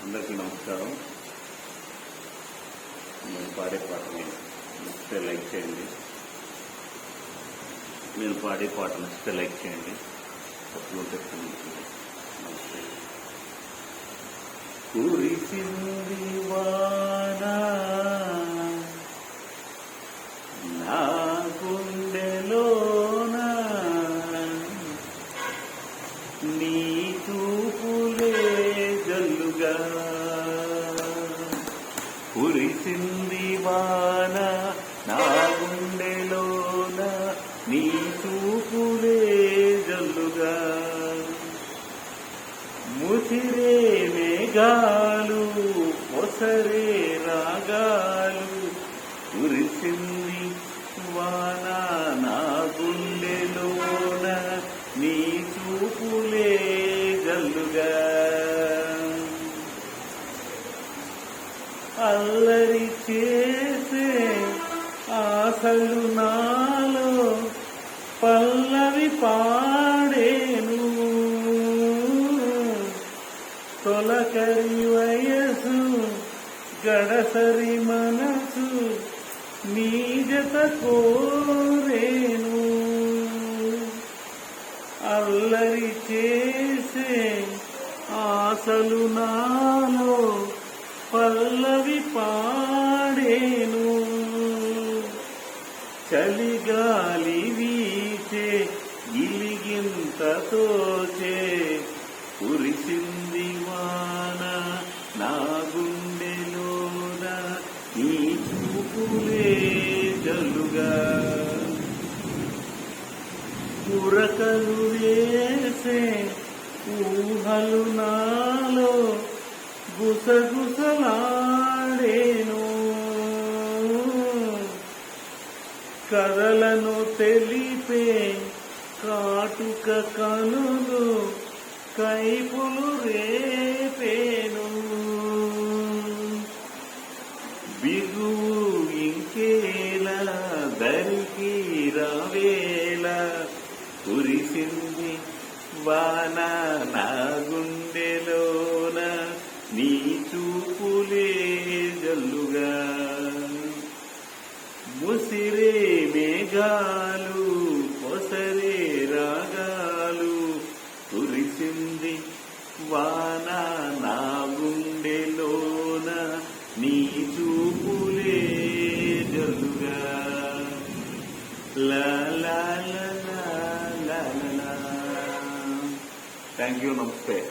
అందరికీ నమస్కారం. నేను పాడే పాటని నచ్చితే లైక్ చేయండి. నేను పాడే పాట నచ్చితే లైక్ చేయండి. తప్పులు చెప్తున్నాను. నమస్తే. కురిసింది వాన నా గుండెలోన, నీ చూపులే జల్లుగా. కురిసింది వాన నా గుండెలోన, నీ చూపులే జల్లుగా. ముసిరే మేఘాలు ఒసరే రాగాలు, కురిసింది వాన నా గుండెలోన, నీ చూపులే జల్లుగా. అల్లరి చేసే ఆశలు నాలో పల్లవి పాడేను. తొలకరి వయసు గడసరి మనసు నీ జత కోరేను. అల్లరి చేసే ఆశలు నాలో పల్లవి పాడేను. చలిగాలి వీచే గిలిగింత తోచే, కురిసింది వాన నా గుండెలోన, నీ చూపులే జల్లుగా. ఉరకలు వేసే ఊహలు నాలో గుసగుసలాడేను. కథలను తెలిపే కాటుక కనులు కైపులు రేపేను. బిగువు ఇంకేలా దరికి రావేలా, కురిసింది వాన నా గుండెలోన, నీ చూపులే జల్లుగా. ముసిరే మేఘాలు ఒసరే రాగాలు, కురిసింది వాన నా గుండెలోన, నీ చూపులే జల్లుగా. లా లా లా లా లా లా. Thank you. నమస్తే.